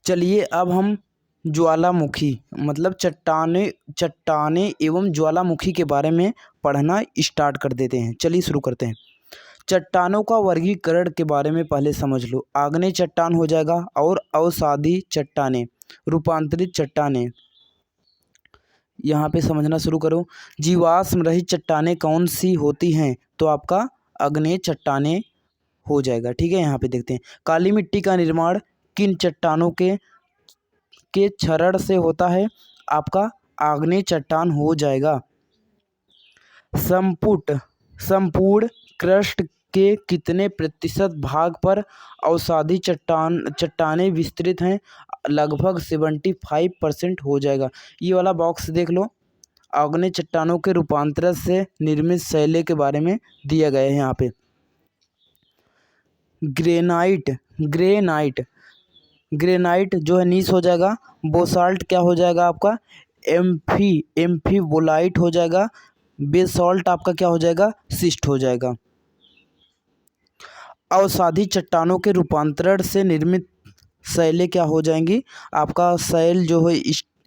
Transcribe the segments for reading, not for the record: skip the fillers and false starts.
चलिए अब हम ज्वालामुखी मतलब चट्टाने एवं ज्वालामुखी के बारे में पढ़ना स्टार्ट कर देते हैं। चलिए शुरू करते हैं। चट्टानों का वर्गीकरण के बारे में पहले समझ लो। आग्नेय चट्टान हो जाएगा और अवसादी चट्टानें, रूपांतरित चट्टानें। यहाँ पे समझना शुरू करो। जीवाश्म रहित चट्टानें कौन सी होती हैं? तो आपका आग्नेय चट्टानें हो जाएगा। ठीक है, यहाँ पे देखते हैं। काली मिट्टी का निर्माण किन चट्टानों के क्षरण से होता है? आपका आग्नेय चट्टान हो जाएगा। संपूर्ण क्रस्ट के कितने प्रतिशत भाग पर अवसादी चट्टानें विस्तृत हैं? लगभग 75% हो जाएगा। ये वाला बॉक्स देख लो। आग्नेय चट्टानों के रूपांतरण से निर्मित शैले के बारे में दिया गया है यहाँ पे। ग्रेनाइट जो है नीस हो जाएगा। बोसाल्ट क्या हो जाएगा आपका? एम्फीबोलाइट हो जाएगा। बेसॉल्ट आपका क्या हो जाएगा? सिस्ट हो जाएगा। अवसादी चट्टानों के रूपांतरण से निर्मित शैलें क्या हो जाएंगी? आपका शैल जो है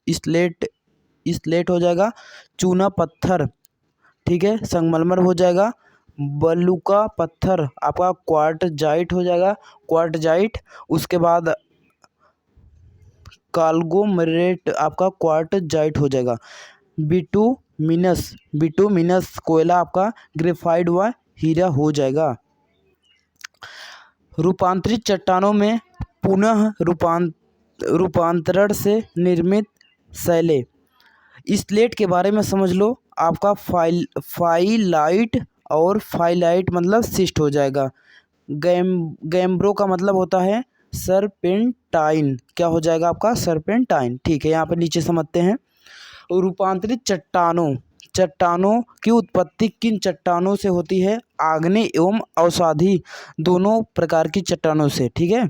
स्लेट हो जाएगा। चूना पत्थर, ठीक है, संगमरमर हो जाएगा। बलुका पत्थर आपका क्वार्टजाइट हो जाएगा, क्वार्टजाइट। उसके बाद काल्गोमरेट आपका क्वार्टजाइट हो जाएगा। बिटुमिनस कोयला आपका ग्रेफाइट व हीरा हो जाएगा। रूपांतरित चट्टानों में पुनः रूपांतरण से निर्मित शैलें। स्लेट के बारे में समझ लो। आपका फाइलाइट और फाइलाइट मतलब सिस्ट हो जाएगा। गैम्ब्रो का मतलब होता है सरपेंटाइन। क्या हो जाएगा आपका? सरपेंटाइन। ठीक है, यहाँ पर नीचे समझते हैं। रूपांतरित चट्टानों की उत्पत्ति किन चट्टानों से होती है? आग्नेय एवं अवसादी दोनों प्रकार की चट्टानों से। ठीक है।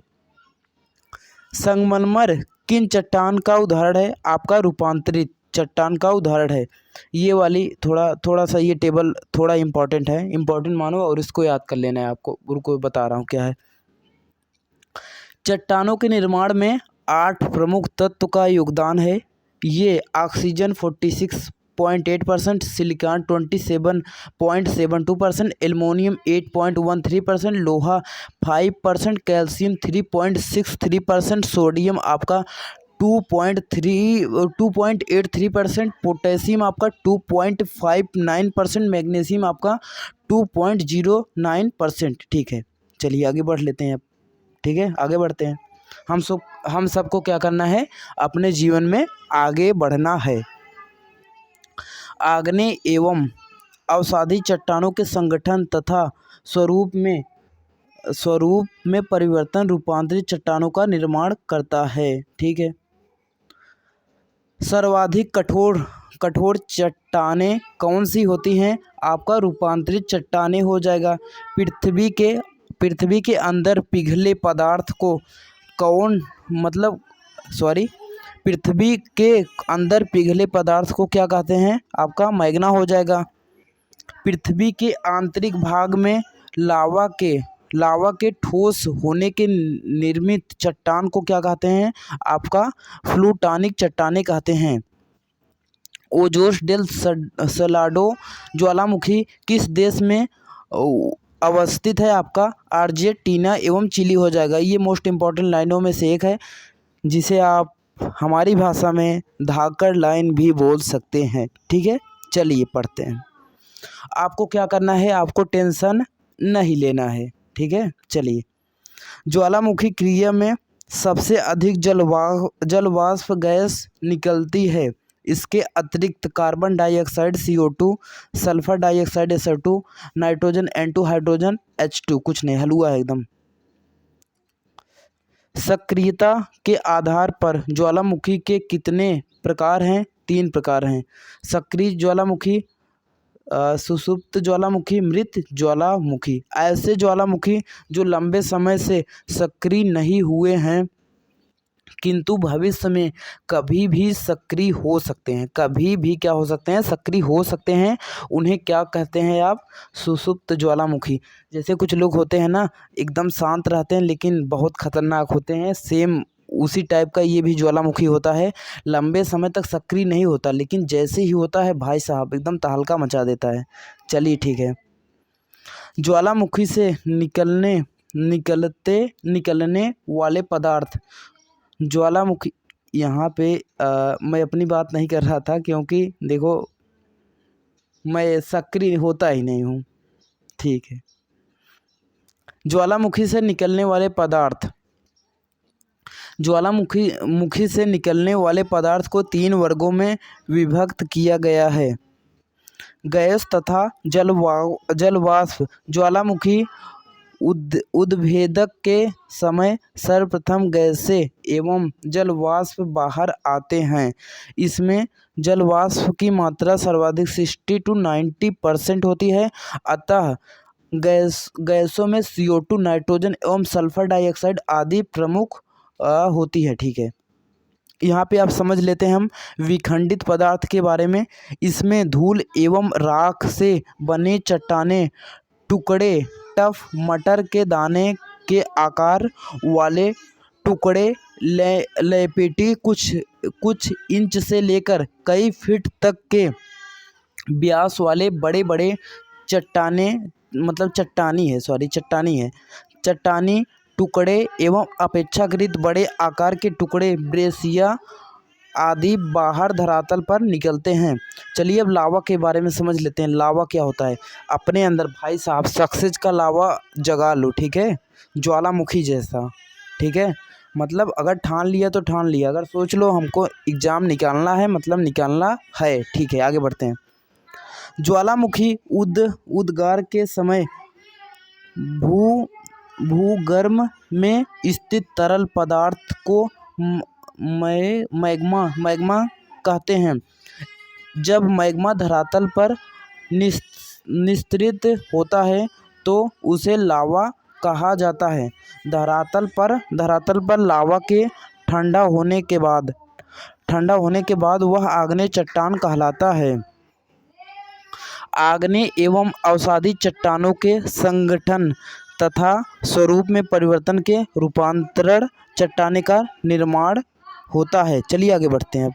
संगमरमर किन चट्टान का उदाहरण है? आपका रूपांतरित चट्टान का उदाहरण है। ये वाली थोड़ा सा ये टेबल थोड़ा इम्पोर्टेंट है, इम्पोर्टेंट मानो और इसको याद कर लेना है आपको। रुको बता रहा हूँ क्या है। चट्टानों के निर्माण में 8 प्रमुख तत्व का योगदान है। ये ऑक्सीजन 46.8%, सिलिकॉन 27.72%, एल्युमिनियम 8.13%, लोहा 5%, कैल्शियम 3.63%, सोडियम आपका 2.83%, पोटेशियम आपका 2.59%, मैग्नीशियम आपका 2.09%। ठीक है, चलिए आगे बढ़ लेते हैं अब। ठीक है, आगे बढ़ते हैं। हम सबको क्या करना है? अपने जीवन में आगे बढ़ना है। आग्नेय एवं अवसादी चट्टानों के संगठन तथा स्वरूप में परिवर्तन रूपांतरित चट्टानों का निर्माण करता है। ठीक है। सर्वाधिक कठोर चट्टानें कौन सी होती हैं? आपका रूपांतरित चट्टानें हो जाएगा। पृथ्वी के अंदर पिघले पदार्थ को पृथ्वी के अंदर पिघले पदार्थ को क्या कहते हैं? आपका मैग्ना हो जाएगा। पृथ्वी के आंतरिक भाग में लावा के ठोस होने के निर्मित चट्टान को क्या कहते हैं? आपका प्लूटोनिक चट्टानें कहते हैं। ओजोस डेल सलाडो ज्वालामुखी किस देश में अवस्थित है? आपका अर्जेंटीना एवं चिली हो जाएगा। ये मोस्ट इम्पॉर्टेंट लाइनों में से एक है, जिसे आप हमारी भाषा में धाकड़ लाइन भी बोल सकते हैं। ठीक है, चलिए पढ़ते हैं। आपको क्या करना है? आपको टेंशन नहीं लेना है। ठीक है, चलिए। ज्वालामुखी क्रिया में सबसे अधिक जलवाष्प गैस निकलती है। इसके अतिरिक्त carbon dioxide CO2, sulphur dioxide SO2, nitrogen N2, hydrogen H2। कुछ नहीं, हलवा है एकदम। सक्रियता के आधार पर ज्वालामुखी के कितने प्रकार हैं? 3 प्रकार हैं। सक्रिय ज्वालामुखी, सुषुप्त ज्वालामुखी, मृत ज्वालामुखी। ऐसे ज्वालामुखी जो लंबे समय से सक्रिय नहीं हुए हैं किंतु भविष्य में कभी भी सक्रिय हो सकते हैं। कभी भी क्या हो सकते हैं? सक्रिय हो सकते हैं। उन्हें क्या कहते हैं आप? सुषुप्त ज्वालामुखी। जैसे कुछ लोग होते हैं ना, एकदम शांत रहते हैं लेकिन बहुत खतरनाक होते हैं, सेम उसी टाइप का ये भी ज्वालामुखी होता है। लंबे समय तक सक्रिय नहीं होता, लेकिन जैसे ही होता है भाई साहब एकदम तहलका मचा देता है। चलिए ठीक है। ज्वालामुखी से निकलने वाले पदार्थ। ज्वालामुखी, यहाँ पे मैं अपनी बात नहीं कर रहा था, क्योंकि देखो मैं सक्रिय होता ही नहीं हूँ। ठीक है। ज्वालामुखी से निकलने वाले पदार्थ। ज्वालामुखी से निकलने वाले पदार्थ को 3 वर्गों में विभक्त किया गया है। गैस तथा जलवाष्प। ज्वालामुखी उद्भेदक के समय सर्वप्रथम गैसें एवं जलवाष्प बाहर आते हैं। इसमें जलवाष्प की मात्रा सर्वाधिक 60 to 90% होती है। अतः गैसों में CO2, नाइट्रोजन एवं सल्फर डाइऑक्साइड आदि प्रमुख होती है। ठीक है। यहाँ पे आप समझ लेते हैं हम विखंडित पदार्थ के बारे में। इसमें धूल एवं राख से बने चट्टाने टुकड़े, टफ मटर के दाने के आकार वाले टुकड़े, लपेटी कुछ इंच से लेकर कई फीट तक के व्यास वाले बड़े बड़े चट्टानी टुकड़े एवं अपेक्षाकृत बड़े आकार के टुकड़े, ब्रेसिया आदि बाहर धरातल पर निकलते हैं। चलिए अब लावा के बारे में समझ लेते हैं। लावा क्या होता है? अपने अंदर भाई साहब सक्सेस का लावा जगा लो। ठीक है, ज्वालामुखी जैसा। ठीक है, मतलब अगर ठान लिया तो ठान लिया, अगर सोच लो हमको एग्ज़ाम निकालना है मतलब निकालना है। ठीक है, आगे बढ़ते हैं। ज्वालामुखी उद्गार के समय भूगर्भ में स्थित तरल पदार्थ को मैग्मा कहते हैं। जब मैग्मा धरातल पर निस्तृत होता है तो उसे लावा कहा जाता है। धरातल पर लावा के ठंडा होने के बाद वह आग्नेय चट्टान कहलाता है। आग्नेय एवं अवसादी चट्टानों के संगठन तथा स्वरूप में परिवर्तन के रूपांतरण चट्टाने का निर्माण होता है। चलिए आगे बढ़ते हैं अब।